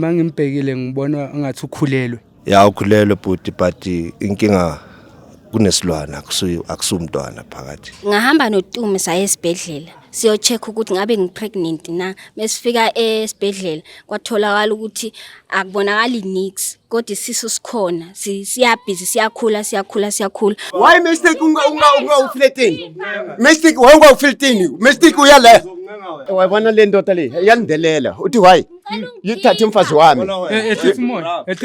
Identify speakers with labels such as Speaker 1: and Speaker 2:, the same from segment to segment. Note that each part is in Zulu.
Speaker 1: Mangimbhekile ngibona ngathi ukhulelwe.
Speaker 2: Ya ukhulelwe but inkinga kunesilwana akusumntwana phakathi.
Speaker 3: Ngahamba noTume saya esibhedlela siyocheck ukuthi ngabe ngipregnant na. Mesifika esibhedlela kwatholakala ukuthi akubonakali nix kodwa isisu sikhona siyabhizi siyakhula.
Speaker 4: Why mistake ufletini? Mistake wonga ufletini. Mistake uyala. Wabona le ndoda le yandelela. Uthi why? Yithathe umfazi wami.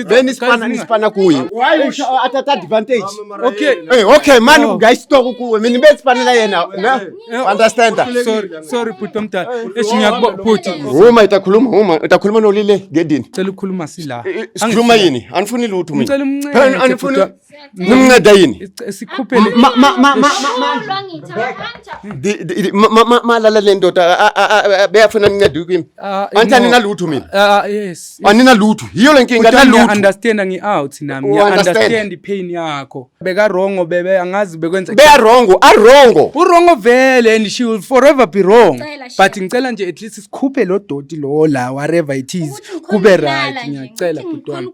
Speaker 4: Beni sipana kuyi. Why atata advantage? Okay man guys talk kuwe. Mina besifanela yena. Understand?
Speaker 1: Sorry Putomta. Eshinyakubhuti.
Speaker 4: Uma itakhuluma nolile gedini.
Speaker 1: Cela ukukhuluma sila.
Speaker 4: Sikhuluma yini? Anifuni lutho mina.
Speaker 1: Ngicela umncane.
Speaker 4: Anifuni nimnceda yini?
Speaker 1: Sikhuphele.
Speaker 4: Malala le ndoda beyafuna nincede kimi. Anthani nalutho mina.
Speaker 1: Yes.
Speaker 4: Anina lutho. Yiyo lenkinga nalutho.
Speaker 1: Understand ngi-out nami. Understand pain yakho. Beka wrong bebe angazi bekwenza.
Speaker 4: Beya wrong, wrong.
Speaker 1: Wrong vele and she will forever be wrong. But ngicela nje at least sikhuphe lo doti lo la whatever it is kube right ngiyacela bhuti wami.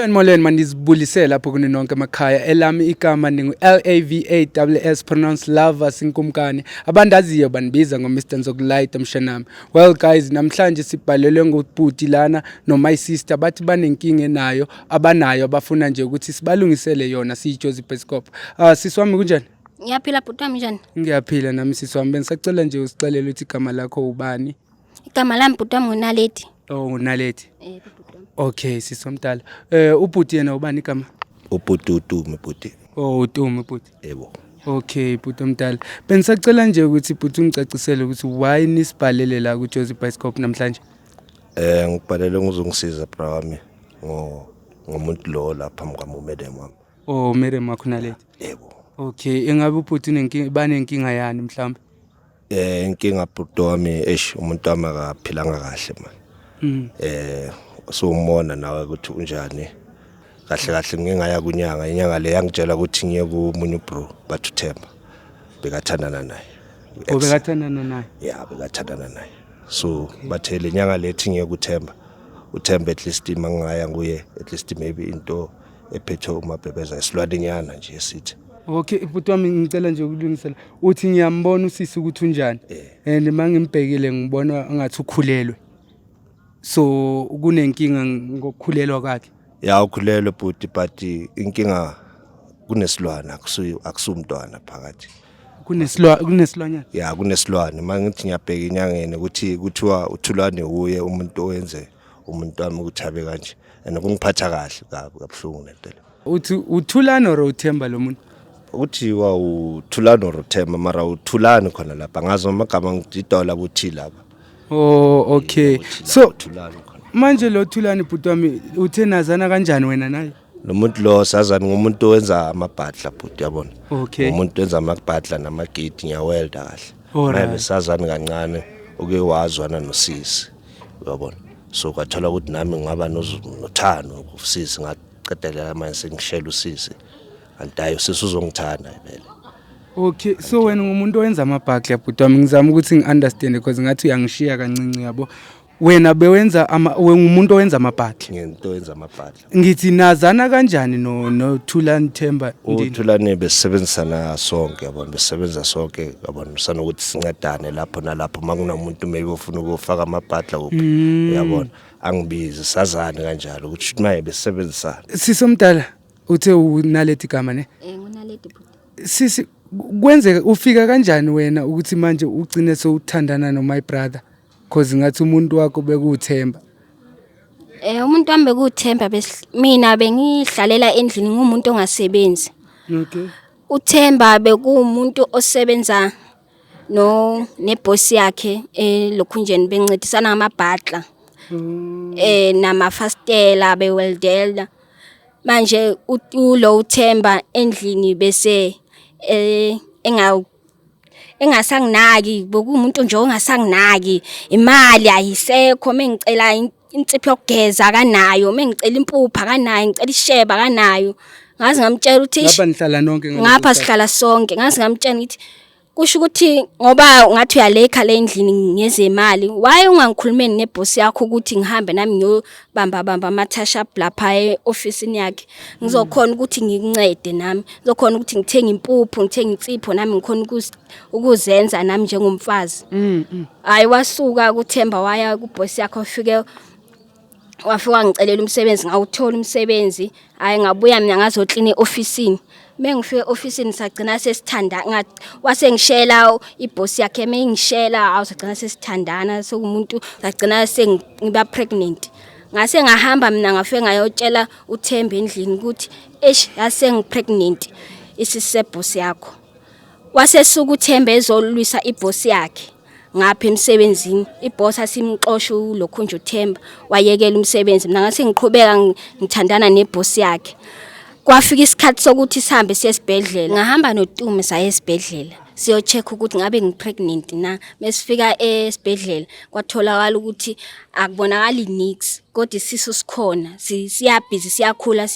Speaker 1: Molweni mandizibulisela lapho kuni nonke emakhaya elami igama ningu LAVAWS pronounced lava sinkumkani abandaziyo banibiza ngoMr Nzokulayita mshanami. Well guys, namhlanje sibhalelwe ngobhuti lana no my sister bathi banenkinga nayo abanayo abafuna nje ukuthi sibalungisele yona siyiJozi Pescope. Siswami kunjani?
Speaker 3: Ngiyaphila bhuti wami njani?
Speaker 1: Ngiyaphila nami siswami bengisacela nje usixelele ukuthi igama lakho ubani?
Speaker 3: Igama lami bhuti wami nguNaledi.
Speaker 1: Oh uNaledi. Okay sisomdala. Ubhuti yena ubani igama?
Speaker 2: Ubhuti uTume bhuti.
Speaker 1: Oh uTume bhuti.
Speaker 2: Yebo.
Speaker 1: Okay bhuti omdala. Bengisacela nje ukuthi bhuti ungicacisele ukuthi why nisibhalele la kuJozi Pescope namhlanje.
Speaker 2: Ngibhalele ngizongisiza bra wami ngomuntu lo lapha mkamumedem wami.
Speaker 1: Oh Mary Makhunaledi.
Speaker 2: Yebo.
Speaker 1: Okay engabe ubhuti nenkinga banenkinga yani mhlawumbe?
Speaker 2: Inkinga bhuti wami umuntu wami akaphilanga kahle man. So umona nawe ukuthi unjani kahle ngingaya kunyanga inyanga le yangitshela ukuthi ngiye kumunye bro bathu Themba bekathandana naye.
Speaker 1: Bekathandana naye?
Speaker 2: Yeah bekathandana naye. So bathele inyanga lethi ngiye kuThemba. uThemba at least mangaya nguye at least maybe into ephethe umabhebeza isilwadinyana nje esithi.
Speaker 1: Okay bhuti wami ngicela nje ukulungisela uthi ngiyambona usisi ukuthi unjani and mangimbhekile ngibona ngathi ukhulelwe. So kunenkinga ngokukhulelwa kwakhe.
Speaker 2: Ya ukhulelwe bhuti but inkinga kunesilwana akusumntwana phakathi.
Speaker 1: Kunesilwanyana?
Speaker 2: Ya kunesilwane mangithi ngiyabheka inyangeni ukuthi kuthiwa uthulwane uye umuntu owenze umuntu wami ukuthi abe kanje and kungiphatha kahle kabuhlungu lento.
Speaker 1: Uthi uthulane or uThemba lo muntu?
Speaker 2: Uthiwa uthulane or uThemba mara uthulane khona lapha ngazi amagama ngididola ukuthi lapha.
Speaker 1: Oh okay. So manje lo Thulani bhuti wami uthe nazana kanjani wena naye?
Speaker 2: Lo muntu lo sazana ngomuntu owenza amabhadla bhuti yabona.
Speaker 1: Okay.
Speaker 2: Umuntu owenza amabhadla namagate ngiyawelda kahle. Manje sazana kancane uke wazwana nosisi uyabona. So kwathola ukuthi nami ngaba nothando kusisi ngaqedelela manje sengishela usisi. Antayo sisi uzongithanda phela.
Speaker 1: Okay, so wena ngumuntu owenza amabhadla bhuti wami ngizama ukuthi ngiunderstand because ngathi uyangishiya kancinci yabo. Wena bewenza umuntu owenza amabhadla.
Speaker 2: Ngento owenza amabhadla.
Speaker 1: Ngithi nazana kanjani no Thulani Themba ndini?
Speaker 2: uThulani besebenzisana sonke yabona besebenza sonke yabona sanokuthi sincedane lapho nalapho makunomuntu maybe ufuna ukufaka amabhadla kuphi yabona angibizi sazana kanjalo ukuthi maye besebenzisana.
Speaker 1: Sisomdala uthe uNaledi igama ne?
Speaker 3: Ngunaledi bhuti.
Speaker 1: Sisi kwenzeka ufika kanjani wena ukuthi manje ugcine sewuthandana no my brother because ngathi umuntu wakho bekuthemba?
Speaker 3: Umuntu wami bekuthemba mina bengihlalela endlini ngumuntu ongasebenzi.
Speaker 1: Okay.
Speaker 3: uThemba bekuumuntu osebenza neboss yakhe lokhunjeni bencedisana ngamabhadla. Namafastela beweldela. Manje ulo uThemba endlini bese engasanginaki bokumuntu nje ongasanginaki imali ayisekho mengicela insipho yokugeza kanayo mengicela impupha kanayo ngicela isheba kanayo ngazi ngamtshela ukuthi
Speaker 1: lapha nihlala nonke
Speaker 3: ngapha sihlala sonke ngazi ngamtshela ngithi kusho ukuthi ngoba ngathi uyalekha le endlini ngezemali waye ungangikhulumeni nebosi yakho ukuthi ngihambe nami ngiyobamba amathasha lapha e-officeini yakhe ngizokhona ukuthi ngikuncede nami ngizokhona ukuthi ngithenge impuphu ngithenge insipho nami ngikhona ukuzenza nami njengomfazi hayi wasuka kuThemba waya kubosi yakho wafika ngicelela umsebenzi ngawuthola umsebenzi hayi ngabuya mina ngazoklina e-officeini mengifike officeini sagcina sesithanda wasengishela ibosi yakhe mengishela awusagcina sesithandana sokumuntu sagcina sengiba pregnant ngase ngahamba mina ngafike ngayotshela uThemba endlini ukuthi yase ngipregnant isisebosi yakho wasesuka uThemba ezolwisa ibosi yakhe ngapha emsebenzini iboss asimxosha lokho nje uThemba wayekela umsebenzi mina ngase ngiqhubeka ngithandana nebosi yakhe kwafika isikhathi sokuthi sihambe siyesibhedlela ngahamba noTume saye esibhedlela siyocheck ukuthi ngabe ngipregnant na mesifika esibhedlela kwatholakala ukuthi akubonakali nix kodwa isisu sikhona siyabhizi siyakhula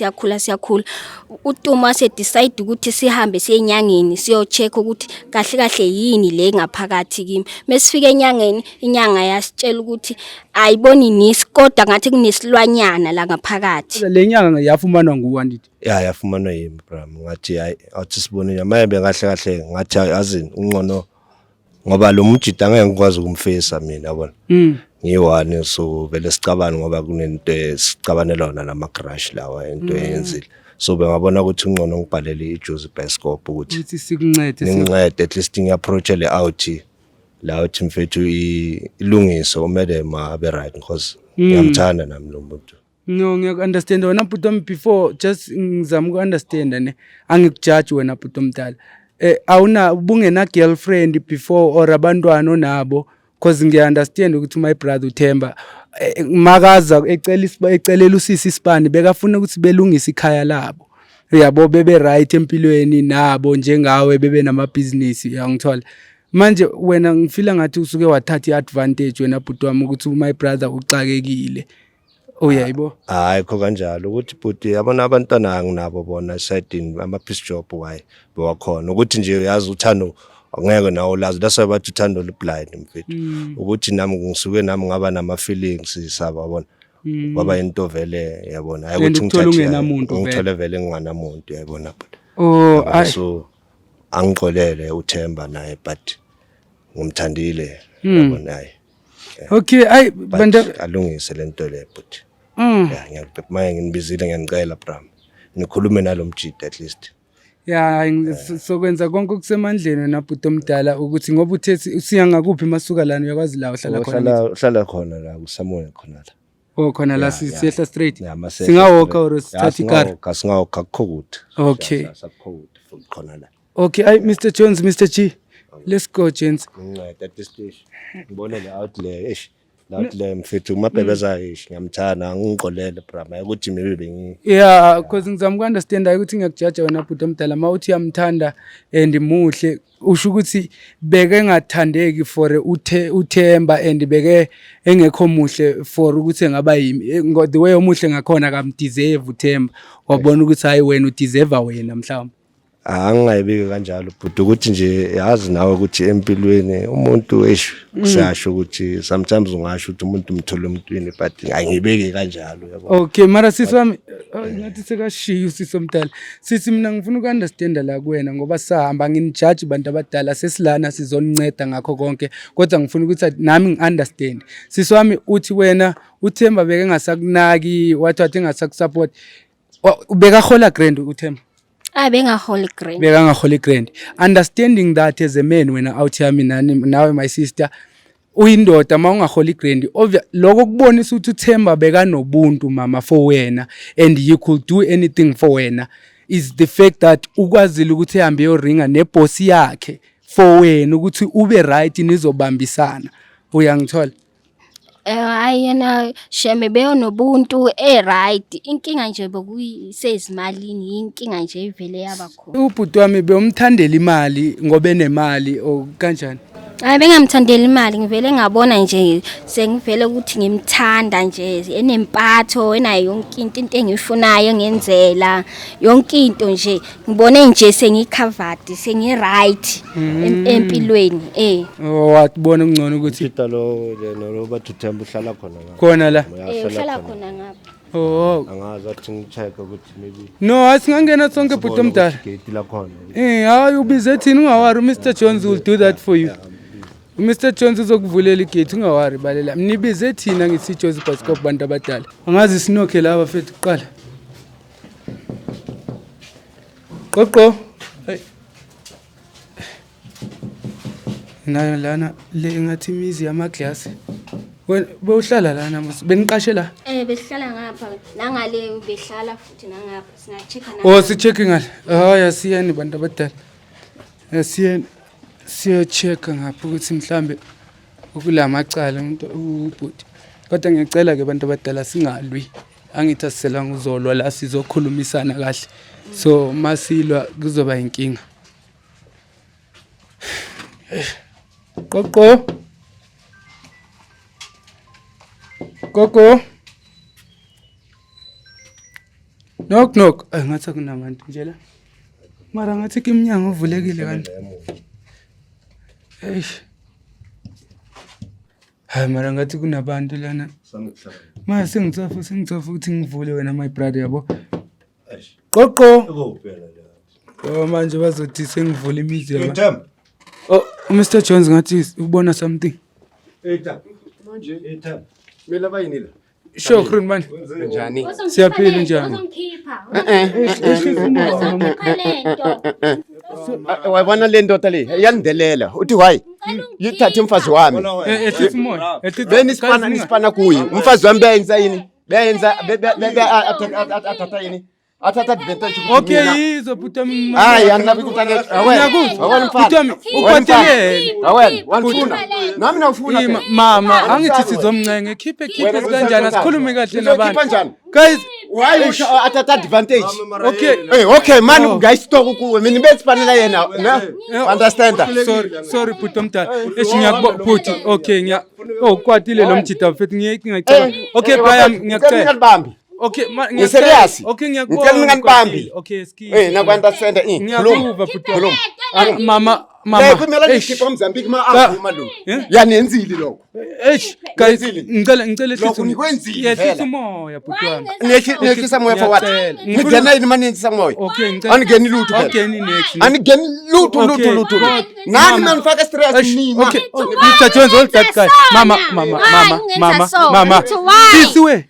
Speaker 3: uTume wase decide ukuthi sihambe siyenyangeni siyocheck ukuthi kahle yini le ngaphakathi kimi mesifika enyangeni inyanga yasitshela ukuthi ayiboni nisi kodwa ngathi kunesilwanyana la ngaphakathi
Speaker 1: le nyanga yafumanwa nguwandidi
Speaker 2: yafumanwa yimi bra ngathi hayi awuthi sibone yamaye kahle ngathi azini ungcono ngoba lo mjida angeke ngikwazi ukumfesa mina yabona ngiwani so vele sicabana ngoba kunento esicabanela yona nama crush lawa into eyenzile so bengabona ukuthi ungcono ngibhalele iJozi Bioscope ukuthi sikuncede at least ngiapproach le out la uthi mfethu ilungiso umele mabe right because ngiyamthanda nami lo muntu.
Speaker 1: No, ngiyakunderstand wena but before just ngizama ukunderstand ne angikujudge wena but omdala awuna ubungena girlfriend before or abantwana onabo because ngiyaunderstand ukuthi my brother uThemba makaza ecelela usisi isipani bekafuna ukuthi belungise ikhaya labo yabo bebe right empilweni nabo njengawe bebe nama business uyangithola manje wena ngifila ngathi usuke wathatha iadvantage wena but wami ukuthi my brother uxakekile uyayibo
Speaker 2: hayi kho kanjalo ukuthi but yabona abantwana nginabo bona side ama piece job why bewakhona ukuthi nje uyazi uthando angeke nawo lazi that's why bathi uthando blind mfethu ukuthi nami ngisuke nami ngaba nama feelings sababona baba into vele yabona hayi ukuthi ngithole vele nginganamuntu yabona so angixolele uThemba naye but ngimthandile yabona hayi
Speaker 1: okay ay banda
Speaker 2: alungise lento le but yeah ngiyabhemaye nginibizile ngiyanicela bram nikhulume nalomjida at least
Speaker 1: sokwenza konke kusemandleni wena bhuti omdala ukuthi ngoba uthethi usiya ngakuphi masuka lana uyakwazi la
Speaker 2: uhlala khona la kusamoya khona la
Speaker 1: khona la siyehla straight singawoka or sithatha ikar
Speaker 2: singawoka kukhona
Speaker 1: okay
Speaker 2: khona la
Speaker 1: okay ay Mr Jones Mr G let's go gents
Speaker 2: nginceda at this stage ngibona le outlay la mfethu mabhebeza ngiyamthana ngingqolele brama ukuthi maybe bengi
Speaker 1: because ngizama ukunderstand ukuthi ngiyakujudge wena bhuti omdala mawuthi uyamthanda and muhle usho ukuthi beke ngathandeki for uThemba and beke engekho muhle for ukuthi engaba yimi the way omuhle ngakhona kamdeserve uThemba wabona ukuthi hayi wena udeserve wena mhlawumbe
Speaker 2: angayibiki kanjalo but ukuthi nje yazi nawe ukuthi empilweni umuntu esho ukuthi sometimes ungasho ukuthi umuntu umthola emntwini but angibeki kanjalo yabo
Speaker 1: okay mara siswami ngathi sekashiya usisomdala sithi mina ngifuna ukunderstand la kuwena ngoba sahamba nginijudge abantu abadala sesilana sizoninceda ngakho konke kodwa ngifuna ukuthi nami ngiunderstand siswami uthi wena uThemba beke ngasakunaki wathi engasakusupport ubeka hola grand uThemba
Speaker 3: Bengaholi
Speaker 1: grand. Understanding that as a man when out here mina nawe my sister uyindoda mawungaholi grand lokho kubonisa ukuthi uThemba beka nobuntu mama for wena and you could do anything for wena is the fact that ukwazile ukuthi ehambe yoringa neboss yakhe for wena ukuthi ube right nizobambisana uyangithola
Speaker 3: ayena sheme beyo nobuntu right inkinga nje bokuyisezimalini inkinga nje ivele yabakhona
Speaker 1: ubhuti wami bewumthandela imali ngoba enemali o kanjani
Speaker 3: Hayi bengamthandela imali ngivele ngabona nje sengivele ukuthi ngimthanda nje enempatho enayo yonke into engiyifunayo ngenzela yonke into nje ngibone nje sengicovered sengi-right empilweni
Speaker 1: Watibona kungcono ukuthi
Speaker 2: Peter lo bathu Themba uhlala khona ngapha.
Speaker 1: khona la.
Speaker 3: uhlala khona ngapha.
Speaker 1: Oh.
Speaker 2: Angazi athi ngicheck ukuthi maybe
Speaker 1: No, asingangena sonke bhuti omdala.
Speaker 2: gate la khona.
Speaker 1: Hayi ubize thina ungawari Mr Jones will do that for you. Mr Jones uzokuvulela igate ungawari balela. Mnibize thina ngithi Joseph Bascop bantu abadala. Angazi sinokhe laba fethu kuqala. Qoqo. Hey. Nayo lana le ngathi imizi yamaglass. Wena bewuhlala lana beniqashe la?
Speaker 3: Behlala ngapha nangale behlala futhi nangapha singa-check na.
Speaker 1: Oh si-check ngale. Hayi asiyeni bantu abadala. Asiyeni siyo-check ngapha ukuthi mhlambe ukulamacala umuntu ubhuti. Kodwa ngiyacela ke bantu abadala singalwi. Angithi asiselanga uzolwa la sizokhulumisana kahle. So masilwa kuzoba inkinga. Qoqo. Gogo. Knock. Ngathi akunabantu nje la. Mara ngathi iminyango uvulekile kanti. Hayi mara ngathi kunabantu lana. Manje sengitsafa ukuthi ngivule wena my brother yabo. Qoqo. Oh manje bazothi sengivula imizi yaba.
Speaker 2: Themba.
Speaker 1: Oh Mr Jones ngathi ubona something.
Speaker 4: Manje Themba. Mina bayinile.
Speaker 1: Sure Khron man.
Speaker 4: Njani?
Speaker 1: Siyaphila njani?
Speaker 4: Wayibona le ndoda le yandelela uthi why yithathe umfazi wami
Speaker 1: Ethi moya.
Speaker 4: nisipana kuye umfazi wami benza yini benza athatha yini athatha advantage
Speaker 1: Okay yizo bhuta mina.
Speaker 4: hayi anginabi kutana awena mfana
Speaker 1: ukwatelele.
Speaker 4: awena wanifuna nami nawufuna
Speaker 1: Mama angithi sizomncenge khiphe kanjani asikhulume kahle nabantu.
Speaker 4: kanjani
Speaker 1: Guys
Speaker 4: why athatha advantage
Speaker 1: okay
Speaker 4: okay man guys talk kuwe mina besifanele yena understand
Speaker 1: sorry bhuti omdala ngiyakubona bhuti okay kwatile lo mjida mfethu ngiyacela okay baya ngiyacela okay
Speaker 4: serious
Speaker 1: okay
Speaker 4: ngicela ninganibambi
Speaker 1: okay ski
Speaker 4: na understand
Speaker 1: ngiyakuva bhuti mama
Speaker 4: kumele ngikhipha uMozambique ma lo yanenzile lokho
Speaker 1: guys ngicela
Speaker 4: lokho nikwenzile
Speaker 1: yehlisa umoya bhuti wami
Speaker 4: nehlisa moya for what ngidena yini manenzisa moya
Speaker 1: okay ngicela
Speaker 4: anigeni lutho
Speaker 1: okay ni next
Speaker 4: anigeni lutho nani manifaka stress nina
Speaker 1: okay Mr Jones all that guy mama sisiwe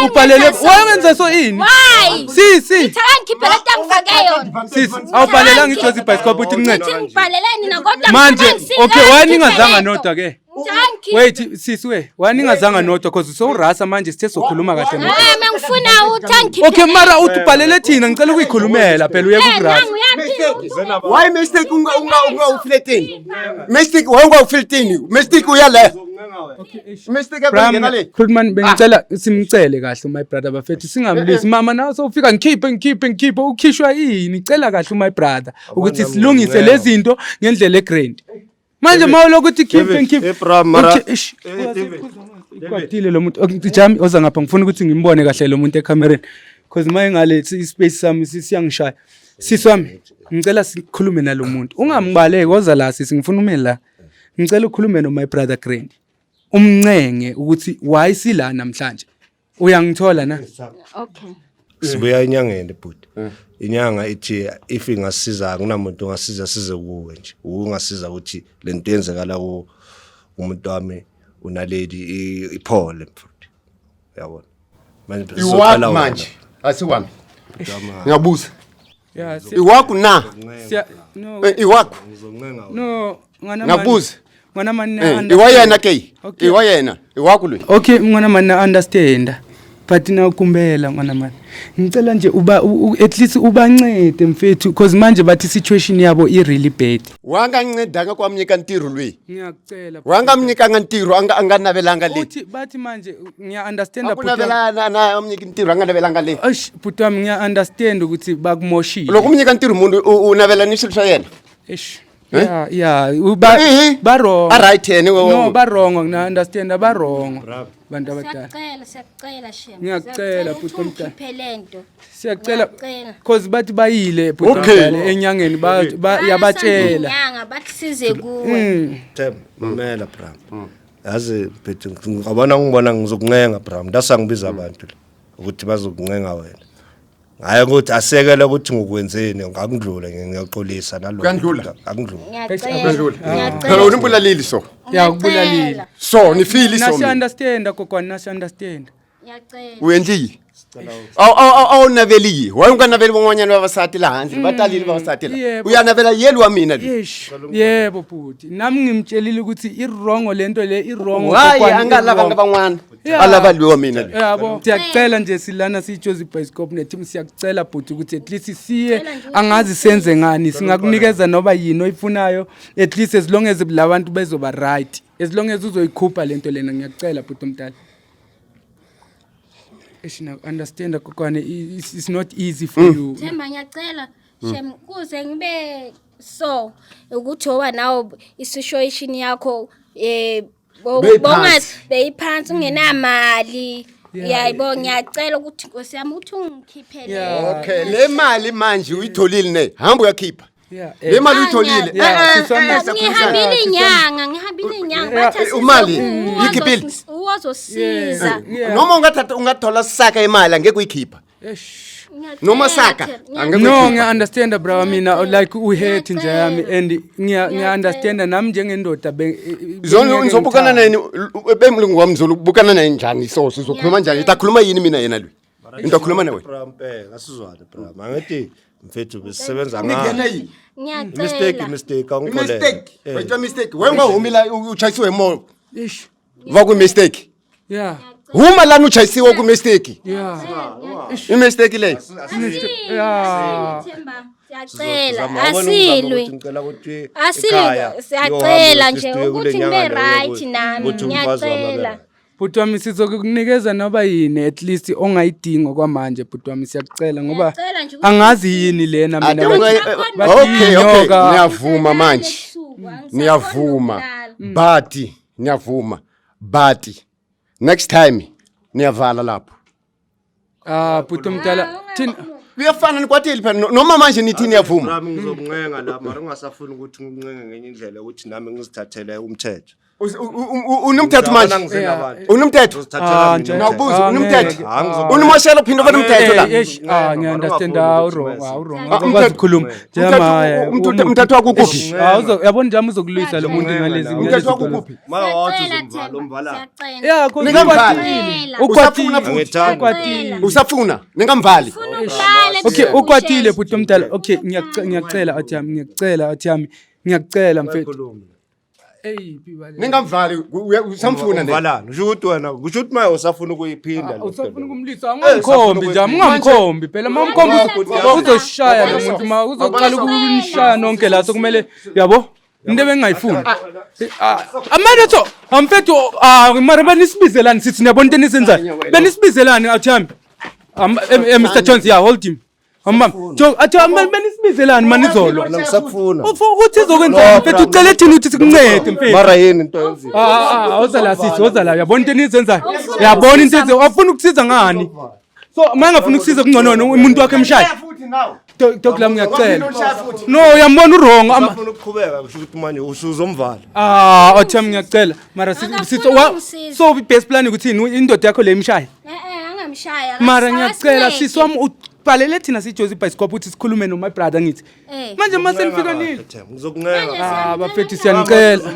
Speaker 1: upalele wenza so ini sisi
Speaker 3: Ngikhiphela tangifakeyo.
Speaker 1: sisi awupalelela ngiJoseph Bascop uthi ngincede
Speaker 3: Ngibhalele nina kodwa
Speaker 1: manje okay waningazanga nodwa ke wait sisi we waningazanga nodwa because so rasa manje sithe sokhuluma kahle nodwa
Speaker 3: ngifuna uthangiphela.
Speaker 1: okay mara uthi ubhalele thina ngicela ukuyikhulumela phela uye kugrasa
Speaker 4: why mistake unga ufletini mistake wonga ufletini mistake uyala mistake abangena le
Speaker 1: Khulman bengicela simcele kahle my brother bafethu singamlisi mama nawe sowufika ngikhiphe ukhishwa yini icela kahle my brother ukuthi silungise lezi zinto ngendlela egrand manje mawulokuthi khiphe kwatile lo muntu okujami oza ngapha ngifuna ukuthi ngimbone kahle lo muntu ecamereni because maye ngalethi ispace sami siyangishaya sisi wami ngicela sikhulume nalomuntu ungambaleki oza la sisi ngifuna ume la ngicela ukhulume no my brother Grand umncenge ukuthi why sila namhlanje uyangithola na
Speaker 3: Okay.
Speaker 2: Sibuya enyangeni bhuti. Inyanga ithi if ingasiza kunamuntu ongasiza size kuwe nje. Ungasiza ukuthi lento yenzekala ku umuntu wami unaledi iphole mfowethu. Uyabona.
Speaker 4: iwakho manje asiwami ngiyabuza
Speaker 1: yeah
Speaker 4: iwakho na
Speaker 1: no
Speaker 4: iwakho
Speaker 1: no
Speaker 4: ngiyabuza
Speaker 1: ngwana mani
Speaker 4: iwayena ke iwayena iwakho lo
Speaker 1: okay ngwana mani understand but na ukumbela ngwana mani ngicela nje at least ubancede mfethu because manje bathi situation yabo i really bad
Speaker 4: wangancedanga kwamnyika ntiro lwe
Speaker 1: ngiyacela
Speaker 4: wangamnyika ngantiro anganabelanga le
Speaker 1: uthi bathi manje ngiya understand
Speaker 4: kunabelana na umnyika ntiro anganabelanga le
Speaker 1: eish but ngiya understand ukuthi bakumoshile
Speaker 4: lokumnyika ntiro umuntu unabelanisha yena
Speaker 1: eish yeah
Speaker 4: ba right yena
Speaker 1: no barongo ngina understand barongo bantu abadala
Speaker 3: siyacela shem
Speaker 1: ngiyacela bhuti omdala
Speaker 3: philento
Speaker 1: siyacela cause bathi bayile bhuti omdala enyangeni yabatshela
Speaker 3: inyanga bathi size kuwe
Speaker 2: Mamela bra yazi phethe ngibona ngizokuncenga bra ndasangibiza abantu ukuthi bazokuncenga wena hayi ukuthi asekele ukuthi ngokwenzeni ngakudlula ngiyaxolisa nalokho
Speaker 4: Kandlula?
Speaker 3: ngiyacela
Speaker 4: phela unimbulalili so
Speaker 1: yakubulalile
Speaker 4: so nifili so
Speaker 1: nasi understand kokwana nasi understand
Speaker 3: ngiyacela
Speaker 4: uyendli awunaveli wayunganaveli bonwanyana babasati la handle batalile babasati la
Speaker 1: Yebo.
Speaker 4: uyanavela yeli wa mina le
Speaker 1: yesh yebo bhuti nami ngimtshelile ukuthi irongo lento le irongo
Speaker 4: hayi angalava ngabanwana
Speaker 1: Yeah.
Speaker 4: alabaliwe wa mina le
Speaker 1: yabo siyacela nje silana siyijozi bioscope neteam siyakucela bhuti ukuthi at least siye angazi senze ngani singakunikeza noba yini oyifunayo at least as long as labantu bezoba right as long as uzoyikhupha lento lena ngiyakucela bhuti omdala eshina understand kokwane it's not easy for you
Speaker 3: Themba ngiyacela shem kuze ngibe so ukuthi oba nawo isituation yakho bongazi beyiphansi ungenamali yayibona ngiyacela ukuthi Nkosi yami uthi ungikhiphele
Speaker 1: Yeah.
Speaker 4: okay le mali manje uyitholile ne hamba uyakhipha
Speaker 1: yeah
Speaker 4: le mali uyitholile
Speaker 3: ngihambile inyanga bathi
Speaker 4: umali ikhiphile
Speaker 3: uzosiza
Speaker 4: noma ungathola saka imali angeke uyikhipha noma saka angeke
Speaker 1: no ngiya-understanda bra mina like uhate nje yami and ngiya-understanda nami njengendoda
Speaker 4: zona ngizobukana naye bemlungu wami ngizobukana naye njani so sizokhuluma njani itakhuluma yini mina yena lo into akhuluma nawe
Speaker 2: bra mpe ngasizwane bra mangithi mfethu besisebenza
Speaker 4: ngiyena
Speaker 2: ngayo
Speaker 4: yini
Speaker 2: mistake angikholele
Speaker 4: mistake wena mistake wena ungahumila uchayisiwe mo
Speaker 1: ish
Speaker 4: vaku mistake
Speaker 1: yeah
Speaker 4: huma lana uchayisiwe ku mistake
Speaker 1: yeah
Speaker 4: I mistake le
Speaker 1: yeah
Speaker 3: siyacela asilwe siyacela nje ukuthi ngibe right nami ngiyacela
Speaker 1: bhuti wami sizokunikeza noba yini at least ongayidinga kwamanje bhuti wami siyakucela ngoba
Speaker 3: Ngiyacela nje ukuthi
Speaker 1: angazi yini lena mina
Speaker 4: okay niyavuma manje niyavuma but next time niyavala lapho
Speaker 1: bhuti omdala thina
Speaker 4: kuyafana nikwateli phela noma manje nithi niyavuma
Speaker 2: nami ngizokuncenga la mara ungasafuni ukuthi ngincenge ngenye indlela ukuthi nami ngizithathele umthetho
Speaker 4: unomthetho manje unomthetho nawubuza unomthetho unimoshela uphinda uvele umthetho la
Speaker 1: ngiya-understand awurongo njemaya
Speaker 4: umthetho wakukuphi
Speaker 1: yabona njami uzokulwisa lo muntu ngalezi
Speaker 4: umthetho wakukuphi
Speaker 2: mara wathi uzomvala
Speaker 1: yeah ukwatile
Speaker 4: usafuna ningamvali
Speaker 1: okay ukwatile bhuti omdala okay ngiyacela athi yami ngiyacela mfethu
Speaker 4: ningamvali usamfuna ne
Speaker 2: valana usho ukuthi wena kusho ukuthi maye usafuna ukuyiphinda
Speaker 1: usafuna ukumlisa ungamkhombi nje ungamkhombi phela mamkhombi uzoshaya lo muntu ma uzoqala ukunishaya nonke la sokumele yabo into bengayifuni amanetho amfethu mara benisibizelani sithi niyabona into enisenzayo benisibizelani athiyami Mr Jones yeah hold him athi benisibizelani manizolo
Speaker 2: ngisakufuna
Speaker 1: ukuthi izokwenza mfethu ucela ethini ukuthi sikuncede mfethu
Speaker 2: mara yini into enzile
Speaker 1: awuzala sithi wozala yabona into enizenzayo yabona into enizenzayo afuna ukusiza ngani so mangafuna ukusiza kungcono umuntu wakhe emshaya dokla ngiyacela no uyambona urongo
Speaker 2: afuna ukuqhubeka kusho ukuthi manje usuzomvala
Speaker 1: athami ngiyacela mara sithi so best plan ukuthi indoda yakho le imshaya
Speaker 3: angamshaya
Speaker 1: mara ngiyacela sisi wami ubhalele thina sijozi bioscope ukuthi sikhulume no my brother ngithi manje masenifika nini
Speaker 2: ngizokuncenga
Speaker 1: bafethi siyanicela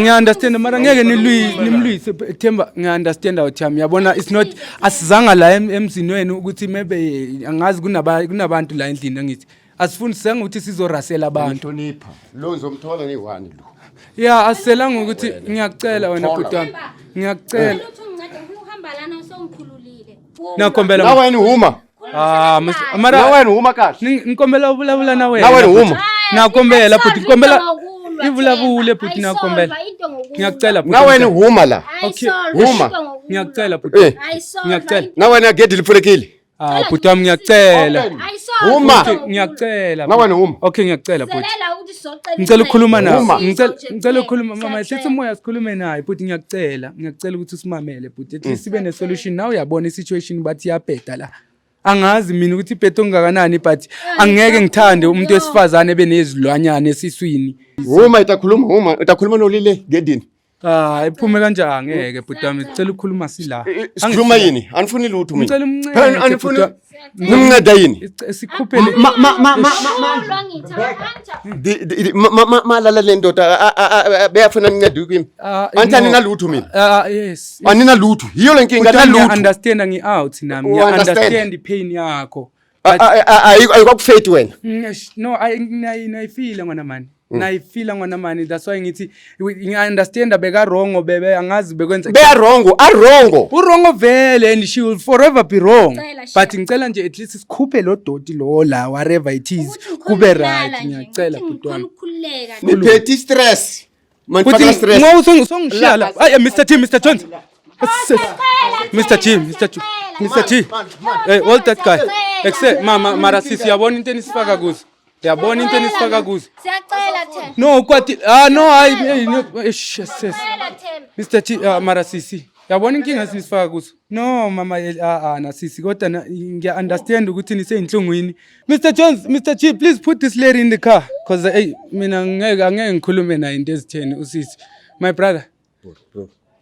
Speaker 1: ngiya-understand mara ngeke nimlwise Themba ngiya-understand awuthami yabona it's not asizanga la emzini wenu ukuthi maybe angazi kunabantu la endlini angithi asifuni sisenga ukuthi sizorasela abantu
Speaker 4: ntonipha lo ngizomthola ngi1 lo
Speaker 1: yeah asiselanga ukuthi ngiyacela wena bhuti wami ngiyacela nakhombela
Speaker 4: na wena huma
Speaker 1: mara
Speaker 4: na wena huma kahle
Speaker 1: ngikombela uvulavula na
Speaker 4: na wena huma
Speaker 1: nakhombela bhuti ngikombela ivulavule bhuti nakhombela ngiyacela bhuti
Speaker 4: na wena huma la
Speaker 1: okay
Speaker 4: huma
Speaker 1: ngiyacela bhuti ngiyacela
Speaker 4: na wena gedi lipfulekile
Speaker 1: Bhuti wami ngiyacela.
Speaker 4: Uma.
Speaker 1: Ngiyacela.
Speaker 4: Ngawani uma.
Speaker 1: Okay ngiyacela bhuti.
Speaker 3: Selela ukuthi sizocela.
Speaker 1: Ngicela ukukhuluma nawe.
Speaker 4: Uma.
Speaker 1: Ngicela ukukhuluma mama, sithi umoya sikhulume naye bhuti ngiyacela ukuthi usimamele bhuti. At least sibe ne solution now uyabona i-situation bathi iyabheda la. Angazi mina ukuthi ibheda ongakanani but angeke ngithande umuntu wesifazane ebenezilwanyana esiswini.
Speaker 4: Uma itakhuluma nolile ngedini.
Speaker 1: Iphume kanjani ngeke bhuti wami ngicela ukukhuluma sila.
Speaker 4: Sikhuluma yini? Anifuni lutho mina.
Speaker 1: Ngicela umncele.
Speaker 4: Anifuni ngimnceda yini?
Speaker 1: Sikhuphele
Speaker 4: malala le ndoda beyafuna ngincede ukimi. Anthani nalutho mina.
Speaker 1: Yes.
Speaker 4: Anina lutho. Yiyo lenkinga nalutho.
Speaker 1: Understand ngi-out nami. Understand i-pain yakho.
Speaker 4: Ayikwakufaith wena.
Speaker 1: No, nayifila ngwana mani. Nayifila ngwana mani. That's why ngithi ngi-understand beka wrong bebe angazi bekwenza.
Speaker 4: Beya wrong, wrong.
Speaker 1: Wrong vele and she will forever be wrong. But ngicela nje at least sikhuphe lo doti lo la whatever it is. Kube right ngiyacela bhuti wami.
Speaker 4: Niphethe stress. Manifaka stress.
Speaker 1: Ngosongishala. Ay Mr. Jones. Mr. T. Hey, all that guy. Except mara sisi yabona into enisifaka kuzo. Yabona into enisifaka kuzo.
Speaker 3: Siyacela Themba.
Speaker 1: No kwathi no Mr. T mara sisi. Yabona inkinga esinifaka kuzo. No mama na sisi kodwa ngiya understand ukuthi niseyinhlungwini. Mr. Jones, Mr. G, please put this lady in the car because mina ngeke ngikhulume naye into ezitheni usisi. My brother.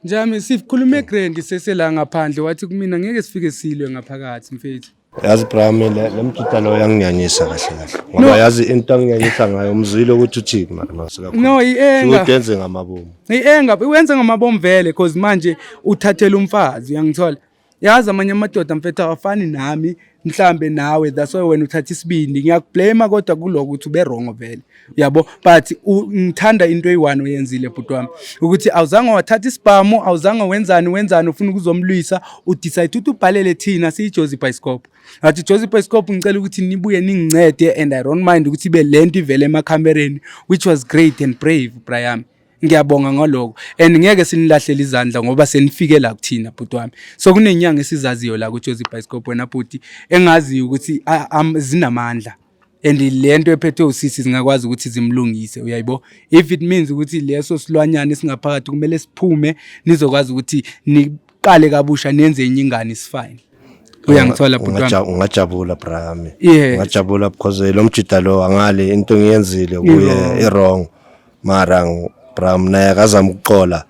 Speaker 1: Njami sikhulume grand sesela ngaphandle wathi kumina ngeke sifike silwe ngaphakathi mfethu.
Speaker 2: Yazi Brahmi le mjita lo yanginyanyisa kahle. Ngoba yazi into anginyanyisa ngayo umzwile ukuthi uthi manje.
Speaker 1: No, ienga.
Speaker 2: Udenze ngamabomu.
Speaker 1: Ienga, uwenza ngamabomu vele because manje uthathela umfazi uyangithola. Yazi amanye amadoda mfethu awafani nami mhlambe nawe that's why wena uthatha isibindi ngiyakublame kodwa kuloko ukuthi ube wrong vele yabo but ngithanda into eyi1 oyenzile bhuti wami ukuthi awuzange wathatha isibhamu awuzange wenzani ufuna ukuzomlwisa udecide ukuthi ubhalele thina siyiJozi Bioscope athi Jozi Bioscope ngicela ukuthi nibuye ningincede and I don't mind ukuthi be lento ivele emakhamereni which was great and brave Brian. Ngiyabonga ngaloko and ngeke sinilahlela izandla ngoba senifike la kuthina bhuti wami so kunenyanga esizaziyo la kuJozi Bioscope wena bhuti engazi ukuthi zinamandla and lento ephethe usisi singakwazi ukuthi zimlungise uyayibo if it means ukuthi leso silwanyana singaphakathi kumele siphume nizokwazi ukuthi niqale kabusha nenze inyingane isifine uyangithola bhuti wami
Speaker 2: ungajabula Brahmi ungajabula because lo mjita lo angale into ngiyenzile kuye wrong mara Bram naye akazama ukuqola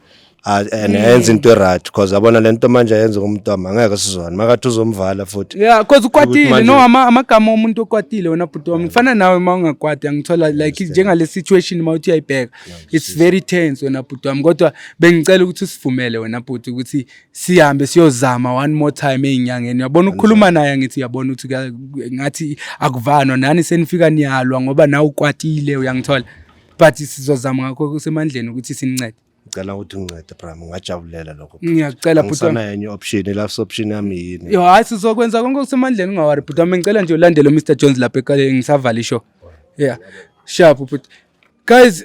Speaker 2: enza into right because yabona lento manje ayenza kumntwana angeke sizwane makathi uzomvala futhi
Speaker 1: because ukwatile no amagama omuntu okwatile wena bhuti wami ngifana nawe mawungakwati angithola like njengale situation mawuthi uyayibheka it's very tense wena bhuti wami kodwa bengicela ukuthi usivumele wena bhuti ukuthi sihambe siyozama one more time einyangeni uyabona ukukhuluma naye ngithi uyabona ukuthi ngathi akuvanwa nani senifika niyalwa ngoba nawe ukwatile uyangithola but sizozama ngakho kusemandleni ukuthi sinincede
Speaker 2: ngicela ukuthi ungincede Bram ngajabulela lokho
Speaker 1: ngiyacela bhuti
Speaker 2: wami enye option last option yami yini
Speaker 1: hayi sizokwenza konke kusemandleni ungawari bhuti wami ngicela nje ulandele Mr. Jones lapha ekhaya ngisavala ishow sharp bhuti guys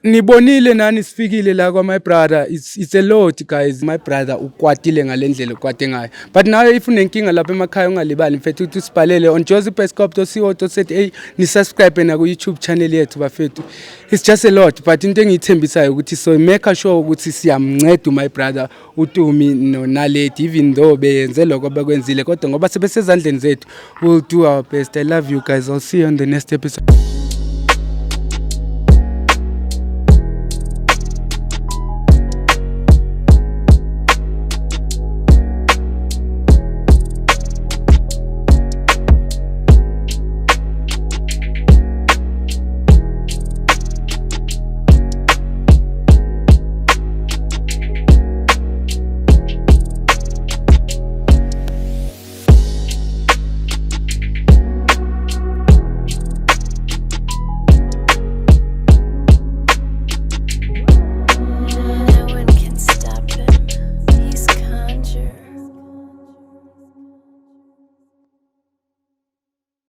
Speaker 1: nibonile nani sifikile la kwa my brother it's a lot guys my brother ukwatile ngalendlela ukwate ngayo but nawe if unenkinga lapha emakhaya ungalibali mfethu ukuthi usibhalele on jozibioscope.co.za ni subscribe na ku YouTube channel yethu bafethu it's just a lot but into engiyithembisayo ukuthi so make sure ukuthi siyamnceda my brother uTumi noNaledi even though beyenze lokho bekwenzile kodwa ngoba sebesezandleni zethu we'll do our best I love you guys I'll see you on the next episode